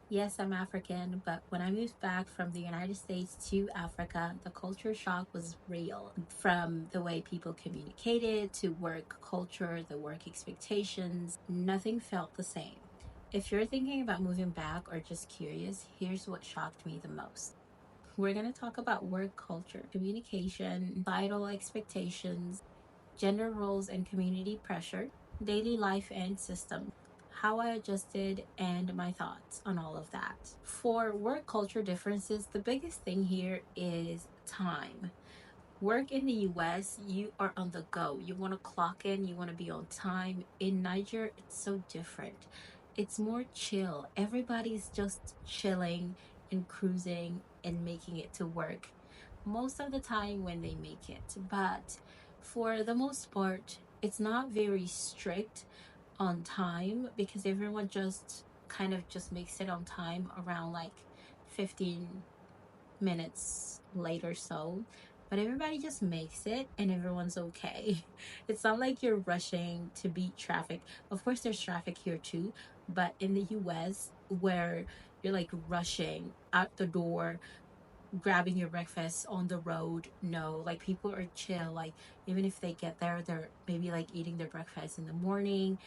Yes, I'm African, but when I moved back from the United States to Africa, the culture shock was real. From the way people communicated to work culture, the work expectations, nothing felt the same. If you're thinking about moving back or just curious, here's what shocked me the most. We're going to talk about work culture, communication, societal expectations, gender roles and community pressure, daily life and systems, how I adjusted, and my thoughts on all of that. For work culture differences, the biggest thing here is time. Work in the US, you are on the go. You want to clock in, you want to be on time. In Niger, it's so different. It's more chill. Everybody's just chilling and cruising and making it to work most of the time when they make it. But for the most part, it's not very strict on time because everyone just kind of just makes it on time around like 15 minutes late or so. But everybody just makes it and everyone's okay. It's not like you're rushing to beat traffic. Of course, there's traffic here too, but in the US, where you're like rushing out the door, grabbing your breakfast on the road, no, like people are chill. Like even if they get there, they're maybe like eating their breakfast in the morning.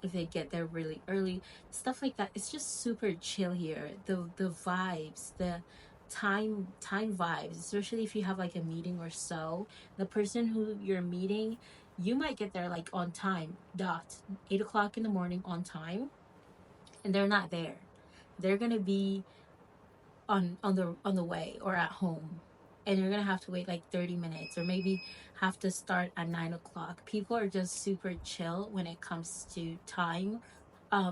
If they get there really early, stuff like that, it's just super chill here. The vibes, the time vibes, especially if you have like a meeting or so, the person who you're meeting, you might get there like on time dot 8 o'clock in the morning on time, and they're not there. They're gonna be on the way or at home, and you're gonna have to wait like 30 minutes or maybe have to start at 9 o'clock. People are just super chill when it comes to time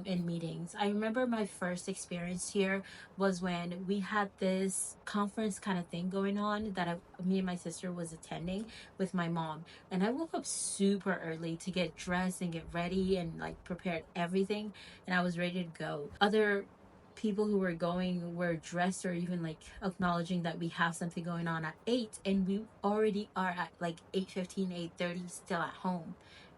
in meetings. I remember my first experience here was when we had this conference kind of thing going on that me and my sister was attending with my mom, and I woke up super early to get dressed and get ready and like prepared everything, and I was ready to go. Other people who were going were dressed or even like acknowledging that we have something going on at 8, and we already are at like 8:15, 8:30 still at home.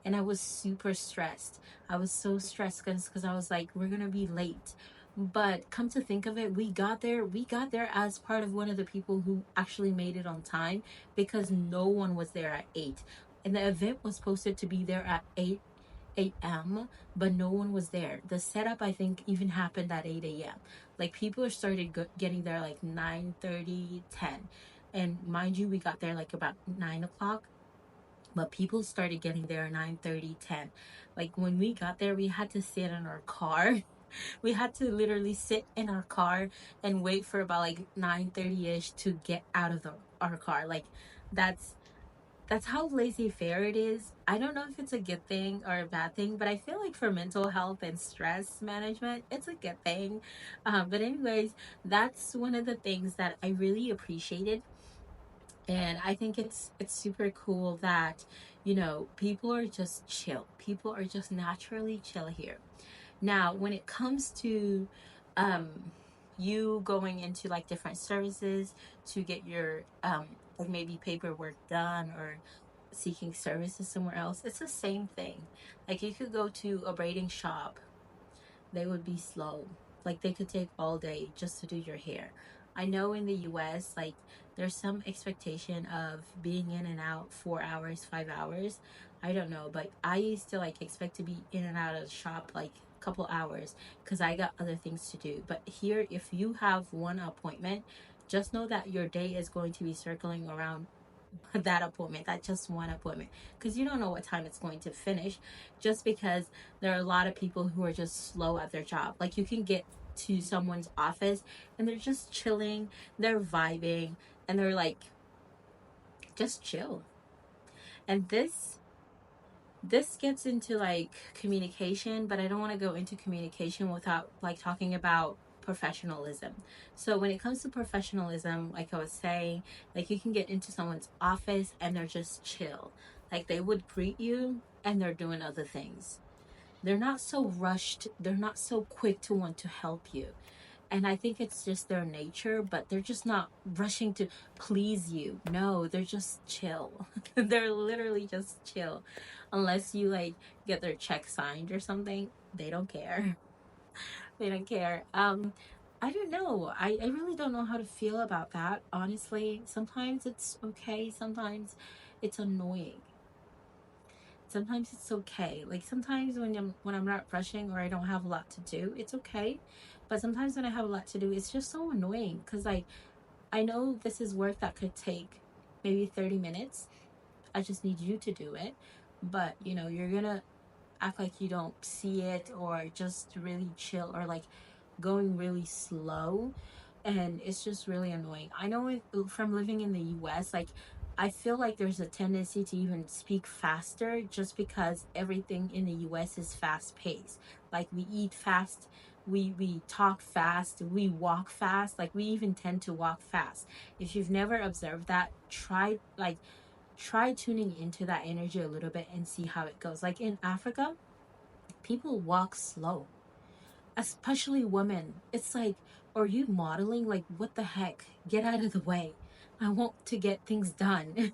And I was super stressed. I was so stressed because I was like, we're gonna be late. But come to think of it, we got there as part of one of the people who actually made it on time, because no one was there at 8, and the event was posted to be there at 8 a.m., but no one was there. The setup, I think, even happened at 8 a.m. Like people started getting there like 9:30, 10. And mind you, we got there like about 9 o'clock, but people started getting there 9:30, 10. Like when we got there, we had to sit in our car. We had to literally sit in our car and wait for about like 9:30ish to get out of our car. Like that's that's how laissez faire it is. I don't know if it's a good thing or a bad thing, but I feel like for mental health and stress management, it's a good thing. But anyways, that's one of the things that I really appreciated, and I think it's super cool that people are just chill. People are just naturally chill here. Now, when it comes to um you going into like different services to get your like maybe paperwork done or seeking services somewhere else, it's the same thing. Like you could go to a braiding shop, they would be slow. Like they could take all day just to do your hair. I know in the US, like there's some expectation of being in and out 4 hours, 5 hours. I don't know, but I used to like expect to be in and out of the shop like a couple hours because I got other things to do. But here, if you have one appointment, just know that your day is going to be circling around that appointment, that just one appointment, because you don't know what time it's going to finish, just because there are a lot of people who are just slow at their job. Like you can get to someone's office and they're just chilling, they're vibing, and they're like just chill. And this gets into like communication, but I don't want to go into communication without like talking about professionalism. So when it comes to professionalism, like I was saying, like you can get into someone's office and they're just chill. Like they would greet you and they're doing other things. They're not so rushed, they're not so quick to want to help you. And I think it's just their nature, but they're just not rushing to please you. No, they're just chill. They're literally just chill. Unless you like get their check signed or something, they don't care. They don't care. I don't know. I really don't know how to feel about that, honestly. Sometimes it's okay, sometimes it's annoying. Sometimes it's okay. Like sometimes when I'm not rushing or I don't have a lot to do, it's okay. But sometimes when I have a lot to do, it's just so annoying because like I know this is work that could take maybe 30 minutes. I just need you to do it. But, you're gonna act like you don't see it or just really chill or like going really slow, and it's just really annoying. I know from living in the US, like I feel like there's a tendency to even speak faster just because everything in the US is fast paced. Like we eat fast, we talk fast, we walk fast, like we even tend to walk fast. If you've never observed that, try tuning into that energy a little bit and see how it goes. Like in Africa, people walk slow, especially women. It's like, are you modeling? Like, what the heck? Get out of the way. I want to get things done.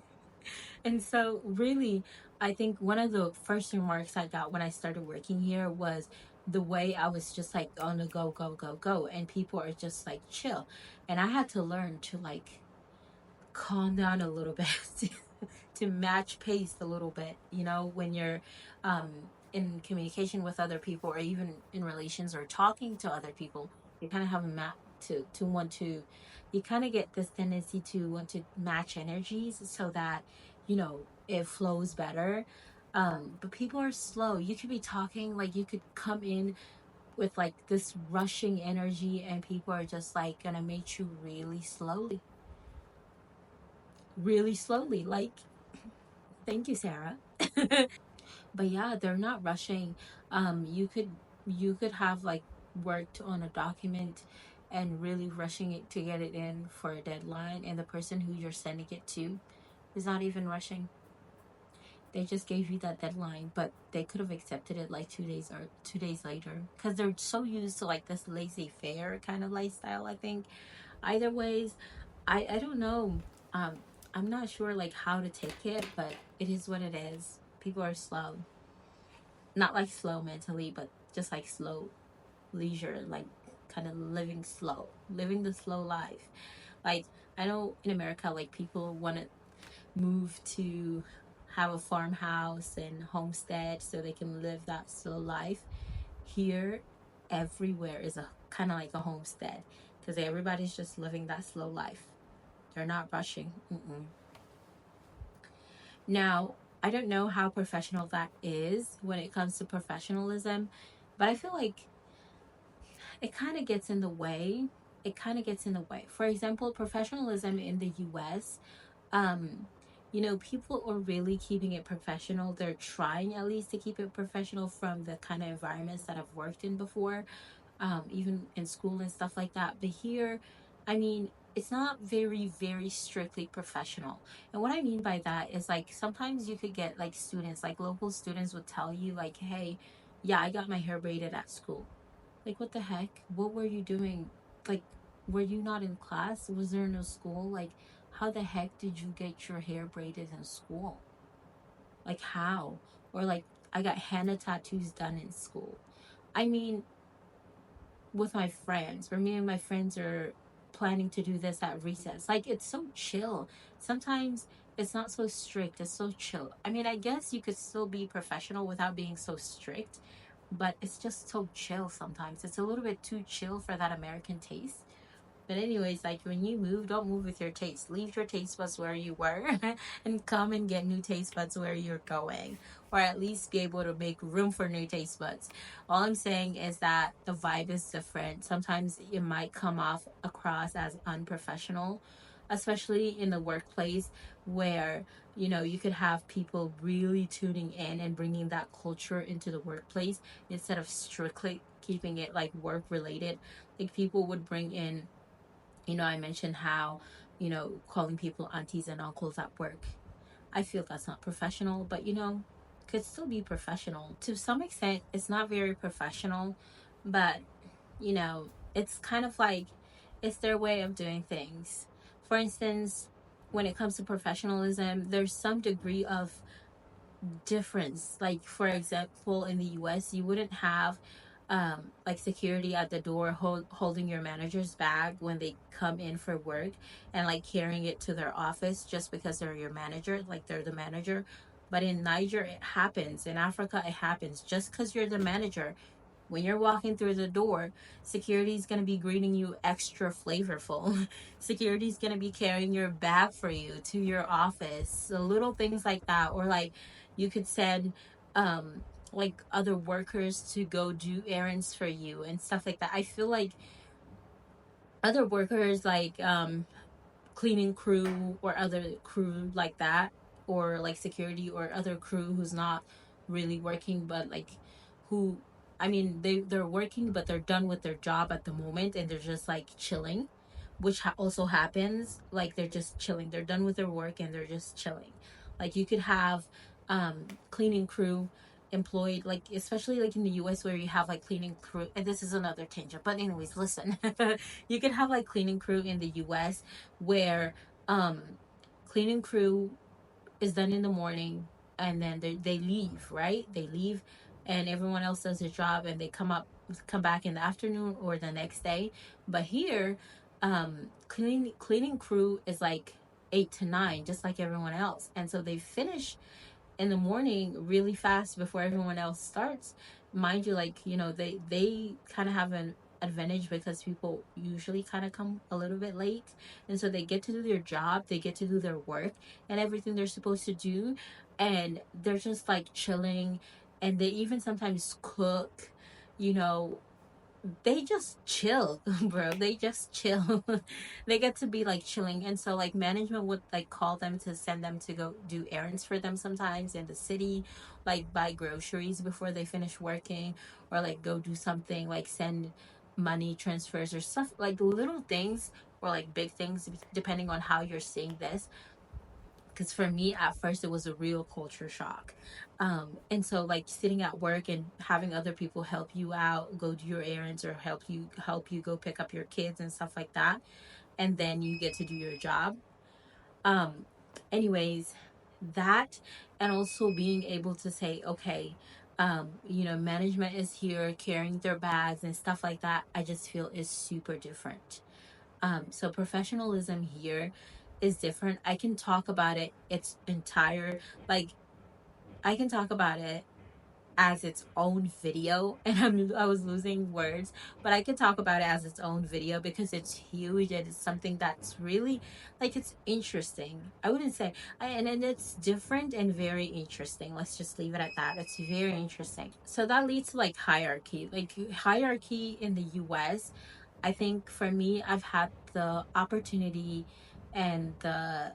And so, really, I think one of the first remarks I got when I started working here was the way I was just like on the go, go, go, go. And people are just like chill. And I had to learn to like calm down a little bit to match pace a little bit, when you're um, in communication with other people or even in relations or talking to other people. You kind of have a map to want to, you kind of get this tendency to want to match energies so that, it flows better. But people are slow. You could be talking, like you could come in with like this rushing energy and people are just like gonna meet you really slowly. Like, thank you, Sarah. But yeah, they're not rushing. You could have like worked on a document and really rushing it to get it in for a deadline, and the person who you're sending it to is not even rushing. They just gave you that deadline, but they could have accepted it like 2 days or 2 days later because they're so used to like this laissez-faire kind of lifestyle. I think either ways, I don't know. um I'm not sure like how to take it, but it is what it is. People are slow, not like slow mentally, but just like slow leisure, like kind of living the slow life. Like I know in America, like people want to move to have a farmhouse and homestead so they can live that slow life. Here, everywhere is a kind of like a homestead because everybody's just living that slow life. They're not rushing. Mm-mm. Now, I don't know how professional that is when it comes to professionalism, but I feel like it kind of gets in the way. It kind of gets in the way. For example, professionalism in the US, um, people are really keeping it professional. They're trying at least to keep it professional from the kind of environments that I've worked in before, even in school and stuff like that. But here, I mean, it's not very, very strictly professional. And what I mean by that is like sometimes you could get like students, like local students would tell you, like, hey, yeah, I got my hair braided at school. Like, what the heck? What were you doing? Like, were you not in class? Was there no school? Like, how the heck did you get your hair braided in school? Like, how? Or, like, I got henna tattoos done in school. I mean, with my friends, where me and my friends are planning to do this at recess. Like, it's so chill. Sometimes it's not so strict, it's so chill. I mean, I guess you could still be professional without being so strict, but it's just so chill sometimes. It's a little bit too chill for that American taste. But anyways, like when you move, don't move with your taste. Leave your taste buds where you were and come and get new taste buds where you're going. Or at least be able to make room for new taste buds. All I'm saying is that the vibe is different. Sometimes it might come off across as unprofessional, especially in the workplace where you could have people really tuning in and bringing that culture into the workplace instead of strictly keeping it like work related. Like people would bring in, I mentioned how, calling people aunties and uncles at work. I feel that's not professional, but could still be professional. To some extent, it's not very professional, but you know, it's kind of like it's their way of doing things. For instance, when it comes to professionalism, there's some degree of difference. Like, for example, in the US, you wouldn't have like security at the door holding your manager's bag when they come in for work, and like carrying it to their office just because they're your manager, like they're the manager. But in Niger it happens, in Africa it happens. Just because you're the manager, when you're walking through the door, security is going to be greeting you extra flavorful. Security is going to be carrying your bag for you to your office. So little things like that. Or like you could send like other workers to go do errands for you and stuff like that. I feel like other workers like cleaning crew or other crew like that, or like security or other crew who's not really working, but like who, I mean, they're working but they're done with their job at the moment and they're just like chilling, which also happens. Like they're just chilling, they're done with their work and they're just chilling. Like you could have cleaning crew employed, like especially like in the US where you have like cleaning crew, and this is another tangent, but anyways, listen. You could have like cleaning crew in the US where um cleaning crew is done in the morning, and then they leave, right? They leave and everyone else does their job and they come back in the afternoon or the next day. But here cleaning crew is like 8 to 9, just like everyone else, and so they finish in the morning really fast before everyone else starts. Mind you, like, you know, they kind of have an advantage because people usually kind of come a little bit late, and so they get to do their job, they get to do their work and everything they're supposed to do, and they're just like chilling, and they even sometimes cook, you know. They just chill, bro. They just chill. They get to be like chilling, and so like management would like call them to send them to go do errands for them sometimes in the city, like buy groceries before they finish working, or like go do something like send money transfers or stuff, like little things or like big things depending on how you're seeing this. Because for me at first it was a real culture shock, and so like sitting at work and having other people help you out, go do your errands, or help you go pick up your kids and stuff like that, and then you get to do your job. um Anyways, that, and also being able to say, okay, you know, management is here carrying their bags and stuff like that, I just feel is super different. So professionalism here is different. I can talk about it its entire, like, I can talk about it as its own video, and I was losing words, but I could talk about it as its own video because it's huge and it's something that's really like, it's interesting. I wouldn't say and it's different and very interesting. Let's just leave it at that. It's very interesting. So that leads to like hierarchy. Like hierarchy in the US, I think for me, I've had the opportunity and the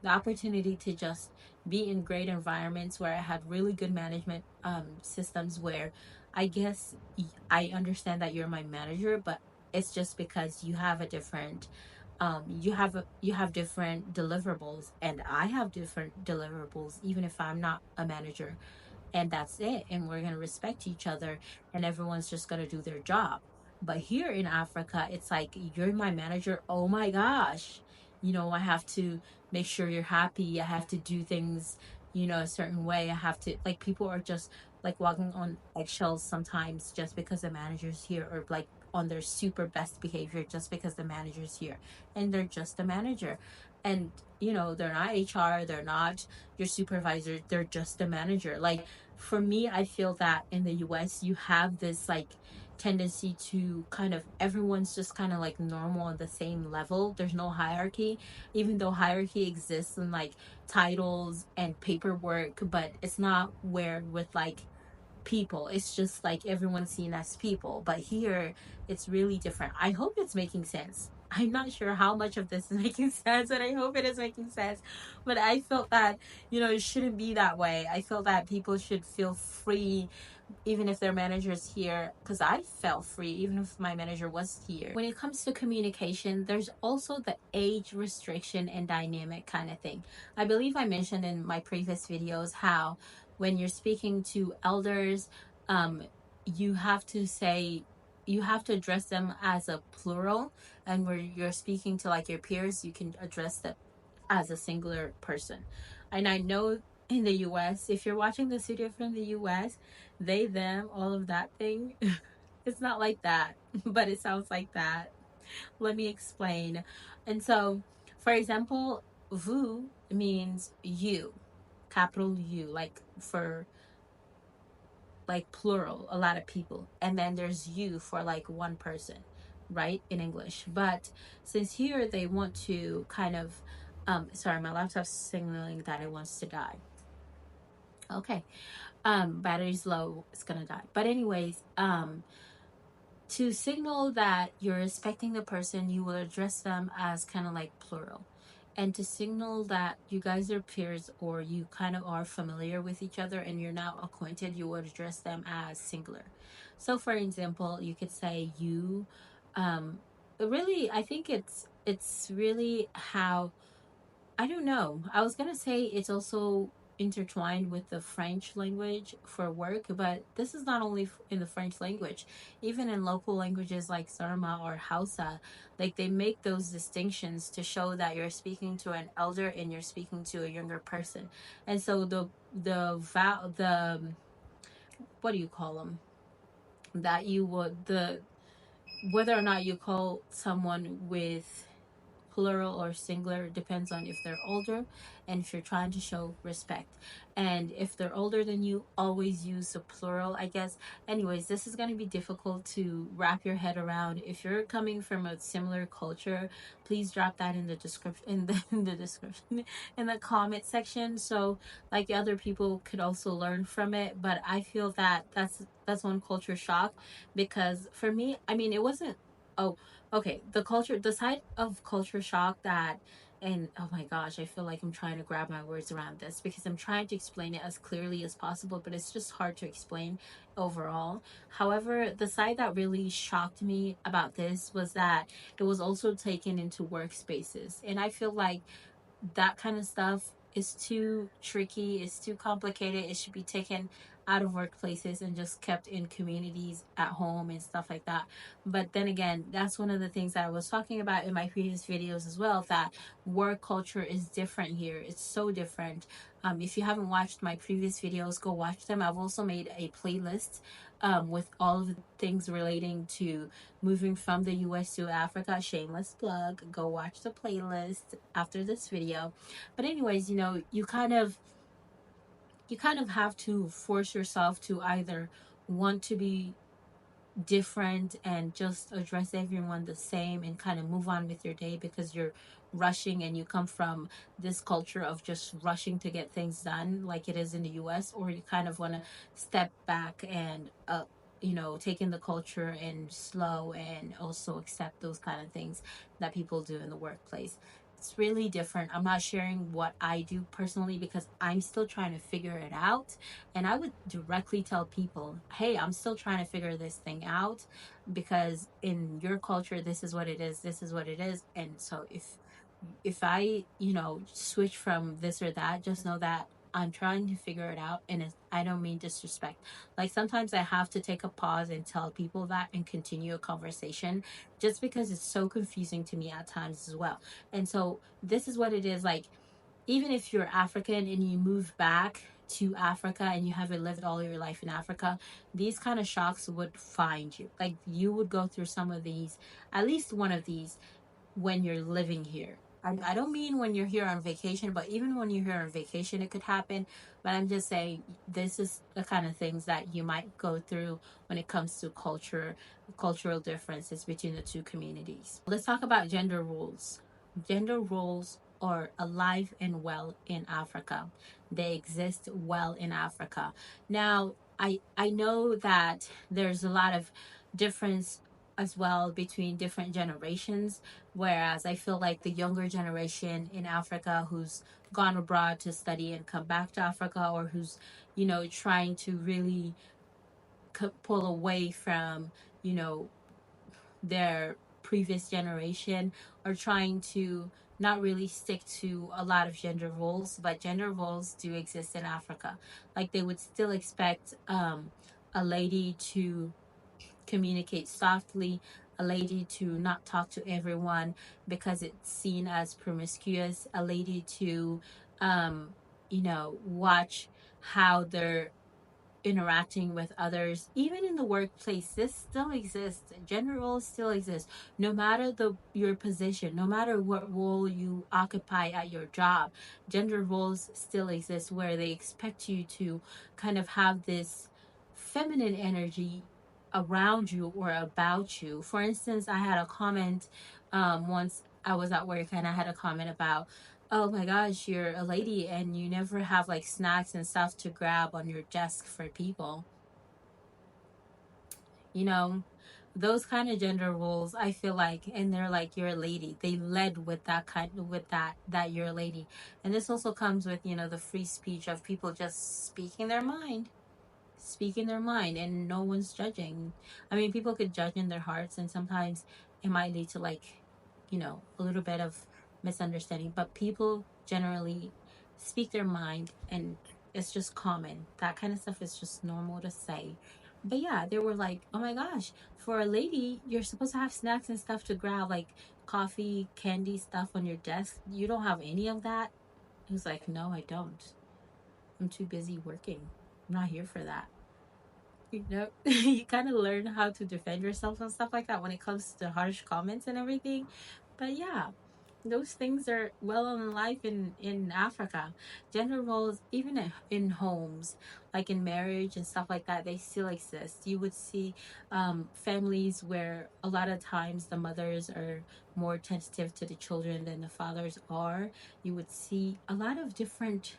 opportunity to just be in great environments where I had really good management systems where I guess I understand that you're my manager, but it's just because you have a different you have different deliverables and I have different deliverables even if I'm not a manager, and that's it, and we're going to respect each other, and everyone's just going to do their job. But here in Africa it's like, you're my manager, oh my gosh, you know, I have to make sure you're happy, I have to do things, you know, a certain way, I have to, like, people are just like walking on eggshells sometimes just because the manager's here, or like on their super best behavior just because the manager's here, and they're just a manager. And you know, they're not HR, they're not your supervisor, they're just a manager. Like, for me, I feel that in the US you have this like tendency to kind of, everyone's just kind of like normal on the same level, there's no hierarchy, even though hierarchy exists in like titles and paperwork, but it's not where with like people, it's just like everyone's seen as people. But here it's really different. I hope it's making sense. I'm not sure how much of this is making sense, and I hope it is making sense. But I felt that, you know, it shouldn't be that way. I feel that people should feel free even if their manager's here, because I felt free even if my manager was here. When it comes to communication, there's also the age restriction and dynamic kind of thing. I believe I mentioned in my previous videos how when you're speaking to elders, um, you have to say, you have to address them as a plural, and where you're speaking to like your peers, you can address them as a singular person. And I know in the US. If you're watching this video from the US, they, them, all of that thing, it's not like that, but it sounds like that. Let me explain. And so, for example, vous means you, capital U, like for like plural, a lot of people. And then there's you for like one person, right? In English. But since here they want to kind of sorry, my laptop's signaling that it wants to die. Okay. Battery's low, it's gonna die. But anyways, to signal that you're respecting the person, you will address them as kind of like plural. And to signal that you guys are peers or you kind of are familiar with each other and you're now acquainted, you would address them as singular. So, for example, you could say you. Really, I think it's really how, I don't know. I was gonna say it's also intertwined with the French language for work, but this is not only in the French language. Even in local languages like Sarma or Hausa, like they make those distinctions to show that you're speaking to an elder and you're speaking to a younger person. And so the what do you call them? That you would the whether or not you call someone with plural or singular depends on if they're older and if you're trying to show respect. And if they're older than you, always use the plural, I guess. Anyways, this is going to be difficult to wrap your head around. If you're coming from a similar culture, please drop that in the description, in the description, in the comment section, so like other people could also learn from it. But I feel that that's one culture shock, because for me, I mean, it wasn't, oh, okay, the side of culture shock that, and oh my gosh, I feel like I'm trying to grab my words around this because I'm trying to explain it as clearly as possible, but it's just hard to explain overall. However, the side that really shocked me about this was that it was also taken into workspaces. And I feel like that kind of stuff is too tricky, it's too complicated. It should be taken out of workplaces and just kept in communities at home and stuff like that. But then again, that's one of the things that I was talking about in my previous videos as well, that work culture is different here. It's so different. If you haven't watched my previous videos, go watch them. I've also made a playlist with all of the things relating to moving from the US to Africa. Shameless plug. Go watch the playlist after this video. But anyways, you kind of have to force yourself to either want to be different and just address everyone the same and kind of move on with your day because you're rushing and you come from this culture of just rushing to get things done like it is in the US, or you kind of want to step back and take in the culture and slow and also accept those kind of things that people do in the workplace. It's really different. I'm not sharing what I do personally because I'm still trying to figure it out. And I would directly tell people, hey, I'm still trying to figure this thing out because in your culture, this is what it is, this is what it is. And so if I, switch from this or that, just know that I'm trying to figure it out, and I don't mean disrespect. Like sometimes I have to take a pause and tell people that and continue a conversation just because it's so confusing to me at times as well. And so this is what it is like. Even if you're African and you move back to Africa and you haven't lived all your life in Africa, these kind of shocks would find you. Like you would go through some of these, at least one of these, when you're living here. I don't mean when you're here on vacation, but even when you're here on vacation, it could happen. But I'm just saying, this is the kind of things that you might go through when it comes to cultural differences between the two communities. Let's talk about gender roles. Gender roles are alive and well in Africa. They exist well in Africa. Now, I know that there's a lot of difference as well between different generations, whereas I feel like the younger generation in Africa who's gone abroad to study and come back to Africa, or who's trying to really pull away from you know their previous generation, are trying to not really stick to a lot of gender roles, but gender roles do exist in Africa. Like they would still expect a lady to communicate softly, a lady to not talk to everyone because it's seen as promiscuous, a lady to watch how they're interacting with others. Even in the workplace, this still exists. Gender roles still exist. No matter your position, no matter what role you occupy at your job, gender roles still exist, where they expect you to kind of have this feminine energy around you or about you. For instance, I had a comment once I was at work, and I had a comment about, oh my gosh, you're a lady and you never have like snacks and stuff to grab on your desk for people. You know, those kind of gender roles, I feel like, and they're like, you're a lady. They led with that with that you're a lady. And this also comes with, the free speech of people just speaking their mind, and no one's judging. I mean, people could judge in their hearts, and sometimes it might lead to, like, a little bit of misunderstanding, but people generally speak their mind, and it's just common. That kind of stuff is just normal to say. But yeah, they were like, oh my gosh, for a lady, you're supposed to have snacks and stuff to grab, like coffee, candy, stuff on your desk. You don't have any of that? It was like, no, I don't. I'm too busy working. I'm not here for that. You kind of learn how to defend yourself and stuff like that when it comes to harsh comments and everything. But yeah, those things are well in life in Africa. Gender roles, even in homes, like in marriage and stuff like that, they still exist. You would see families where a lot of times the mothers are more attentive to the children than the fathers are. You would see a lot of different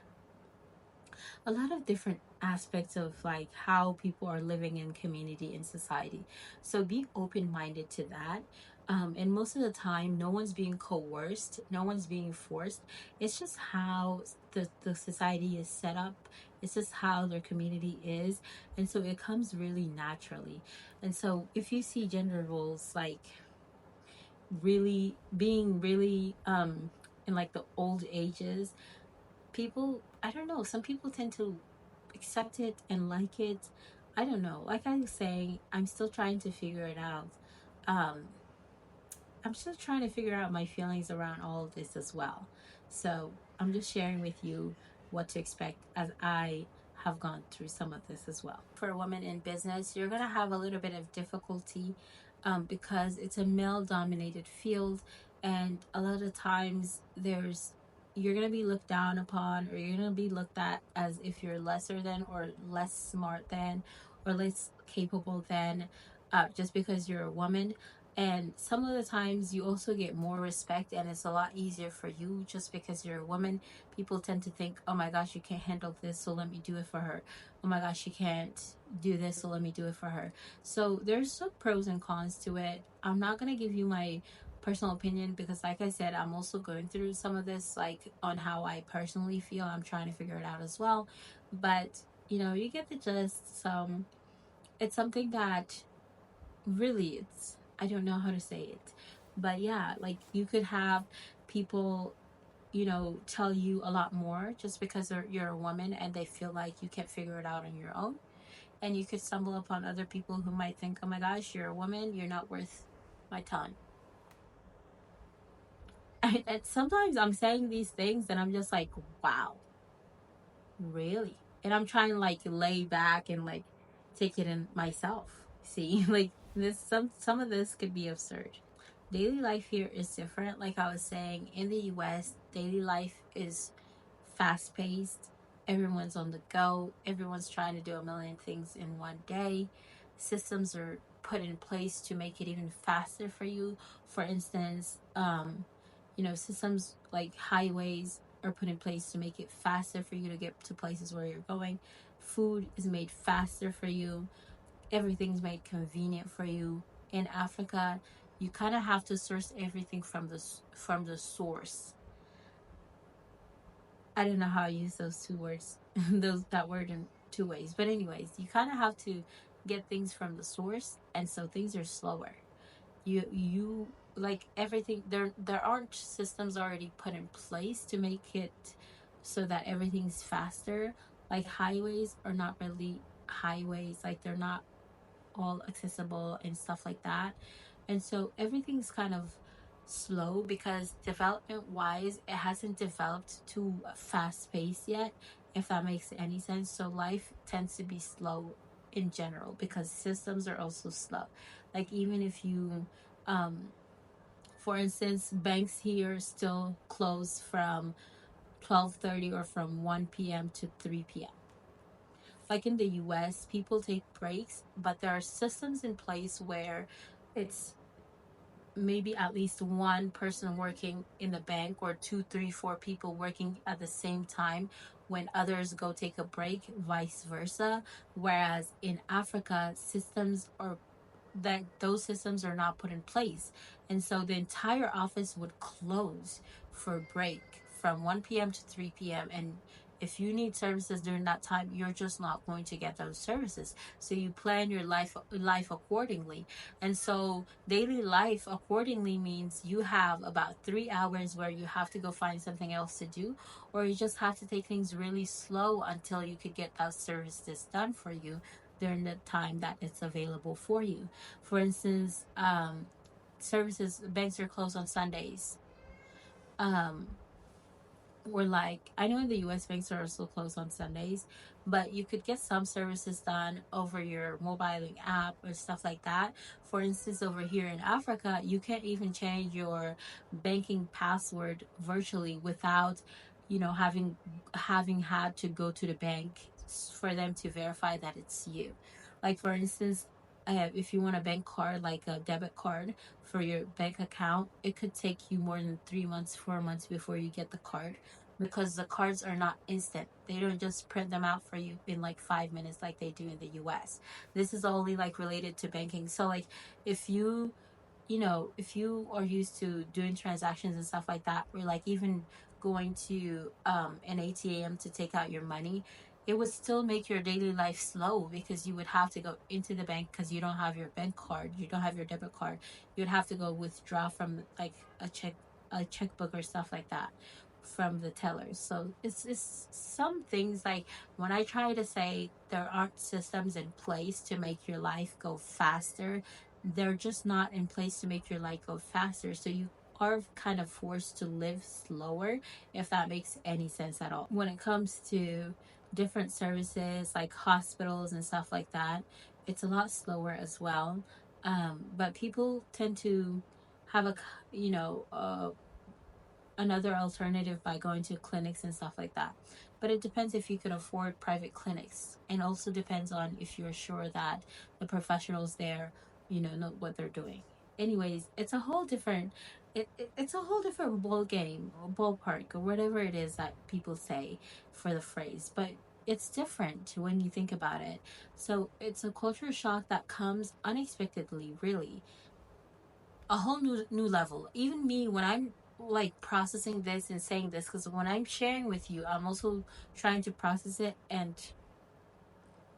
aspects of like how people are living in community and society. So be open minded to that. And most of the time, no one's being coerced, no one's being forced. It's just how the society is set up. It's just how their community is. And so it comes really naturally. And so if you see gender roles like really being really in like the old ages, people, I don't know, some people tend to accept it and like it. I don't know, like I was saying, I'm still trying to figure it out. um I'm still trying to figure out my feelings around all of this as well. So I'm just sharing with you what to expect as I have gone through some of this as well. For a woman in business, you're going to have a little bit of difficulty because it's a male dominated field, and a lot of times you're going to be looked down upon, or you're going to be looked at as if you're lesser than, or less smart than, or less capable than, just because you're a woman. And some of the times you also get more respect, and it's a lot easier for you just because you're a woman. People tend to think, oh my gosh, you can't handle this, so let me do it for her. Oh my gosh, you can't do this, so let me do it for her. So there's some pros and cons to it. I'm not going to give you my personal opinion because, like I said, I'm also going through some of this, like on how I personally feel. I'm trying to figure it out as well. But, you get the gist. It's something that really, it's, I don't know how to say it, but yeah, like you could have people, tell you a lot more just because you're a woman, and they feel like you can't figure it out on your own. And you could stumble upon other people who might think, oh my gosh, you're a woman, you're not worth my time. And sometimes I'm saying these things and I'm just like, wow, really? And I'm trying to like lay back and like take it in myself. See, like this, some of this could be absurd. Daily life here is different. Like I was saying, in the US, daily life is fast paced. Everyone's on the go. Everyone's trying to do a million things in one day. Systems are put in place to make it even faster for you. For instance, systems like highways are put in place to make it faster for you to get to places where you're going. Food is made faster for you. Everything's made convenient for you. In Africa, you kind of have to source everything from the source. I don't know how I use those two words, that word in two ways. But anyways, you kind of have to get things from the source, and so things are slower. You like everything, there aren't systems already put in place to make it so that everything's faster. Like highways are not really highways, like they're not all accessible and stuff like that. And so everything's kind of slow because development wise it hasn't developed to a fast pace yet, if that makes any sense. So life tends to be slow in general because systems are also slow. Like even if you um for instance, banks here still close from 12:30 or from 1 p.m. to 3 p.m. Like in the US, people take breaks, but there are systems in place where it's maybe at least one person working in the bank, or two, three, four people working at the same time when others go take a break, vice versa. Whereas in Africa, systems are that those systems are not put in place. And so the entire office would close for break from 1 p.m. to 3 p.m. And if you need services during that time, you're just not going to get those services. So you plan your life accordingly. And so daily life accordingly means you have about 3 hours where you have to go find something else to do, or you just have to take things really slow until you could get those services done for you during the time that it's available for you. For instance, services banks are closed on Sundays. Um, we're like, I know in the US banks are also closed on Sundays, but you could get some services done over your mobiling app or stuff like that. For instance, over here in Africa, you can't even change your banking password virtually without, having had to go to the bank for them to verify that it's you. Like for instance, if you want a bank card, like a debit card for your bank account, it could take you more than 3 months, 4 months before you get the card, because the cards are not instant. They don't just print them out for you in like 5 minutes like they do in the US. This is only like related to banking. So like if if you are used to doing transactions and stuff like that, or like even going to an ATM to take out your money, it would still make your daily life slow because you would have to go into the bank because you don't have your bank card, you don't have your debit card. You'd have to go withdraw from like a checkbook or stuff like that from the tellers. So it's some things like when I try to say there aren't systems in place to make your life go faster, they're just not in place to make your life go faster. So you are kind of forced to live slower, if that makes any sense at all. When it comes to different services like hospitals and stuff like that, it's a lot slower as well. But people tend to have you know, another alternative by going to clinics and stuff like that. But it depends if you can afford private clinics, and also depends on if you're sure that the professionals there, know what they're doing. Anyways, it's a whole different ball game or ballpark or whatever it is that people say for the phrase, but it's different when you think about it. So it's a culture shock that comes unexpectedly, really, a whole new level. Even me, when I'm like processing this and saying this, because when I'm sharing with you, I'm also trying to process it, and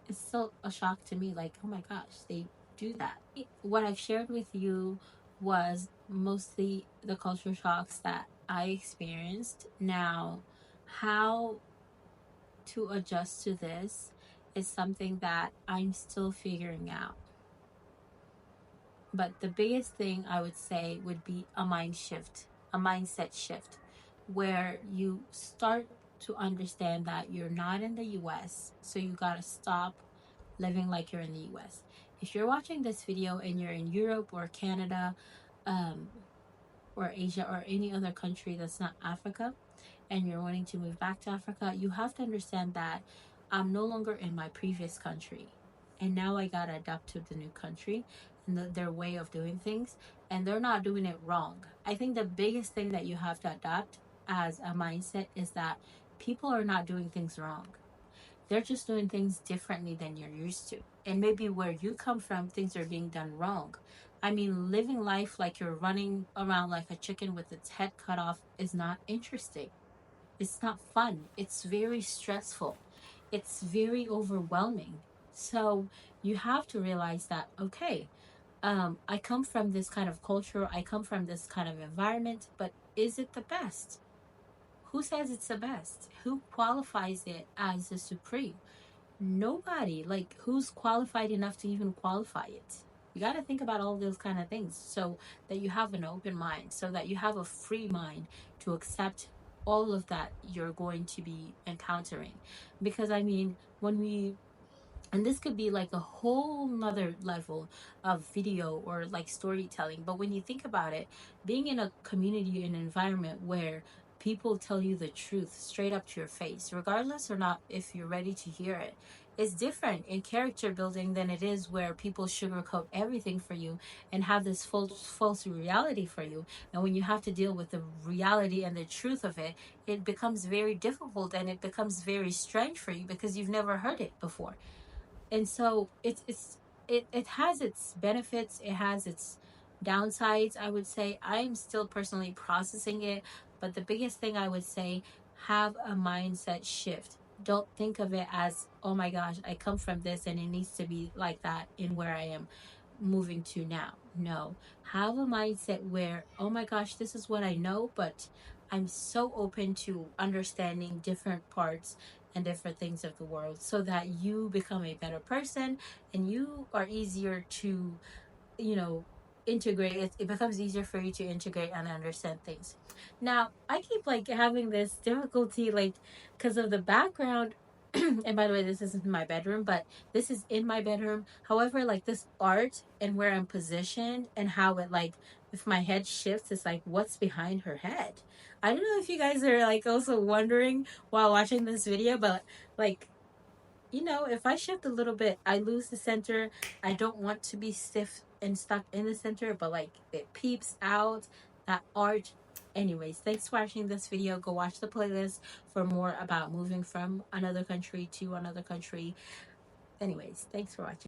it's still a shock to me. Like, oh my gosh, they do that. What I've shared with you was mostly the culture shocks that I experienced. Now, how to adjust to this is something that I'm still figuring out. But the biggest thing I would say would be a mindset shift, where you start to understand that you're not in the US, so you gotta stop living like you're in the US. If you're watching this video and you're in Europe or Canada, um, or Asia or any other country that's not Africa, and you're wanting to move back to Africa, you have to understand that I'm no longer in my previous country. And now I gotta adapt to the new country and their way of doing things. And they're not doing it wrong. I think the biggest thing that you have to adapt as a mindset is that people are not doing things wrong. They're just doing things differently than you're used to. And maybe where you come from, things are being done wrong. I mean, living life like you're running around like a chicken with its head cut off is not interesting. It's not fun. It's very stressful. It's very overwhelming. So you have to realize that, okay, I come from this kind of culture, I come from this kind of environment, but is it the best? Who says it's the best? Who qualifies it as the supreme? Nobody. Like, who's qualified enough to even qualify it? You got to think about all those kind of things so that you have an open mind, so that you have a free mind to accept all of that you're going to be encountering. Because I mean, when we, and this could be like a whole nother level of video or like storytelling, but when you think about it, being in a community and environment where people tell you the truth straight up to your face, regardless or not if you're ready to hear it, is different in character building than it is where people sugarcoat everything for you and have this false reality for you. And when you have to deal with the reality and the truth of it, it becomes very difficult and it becomes very strange for you because you've never heard it before. And so it has its benefits, it has its downsides. I would say I'm still personally processing it, but the biggest thing I would say, have a mindset shift. Don't think of it as, oh my gosh, I come from this and it needs to be like that in where I am moving to now. No, have a mindset where, oh my gosh, this is what I know, but I'm so open to understanding different parts and different things of the world so that you become a better person and you are easier to, you know, integrate. It becomes easier for you to integrate and understand things. Now I keep like having this difficulty, like, because of the background. And by the way, this isn't my bedroom, but this is in my bedroom. However, like this art and where I'm positioned and how it, like, if my head shifts, it's like what's behind her head. I don't know if you guys are like also wondering while watching this video, but like, you know, if I shift a little bit, I lose the center. I don't want to be stiff and stuck in the center, but like it peeps out that art. Anyways, thanks for watching this video. Go watch the playlist for more about moving from another country to another country. Anyways, thanks for watching.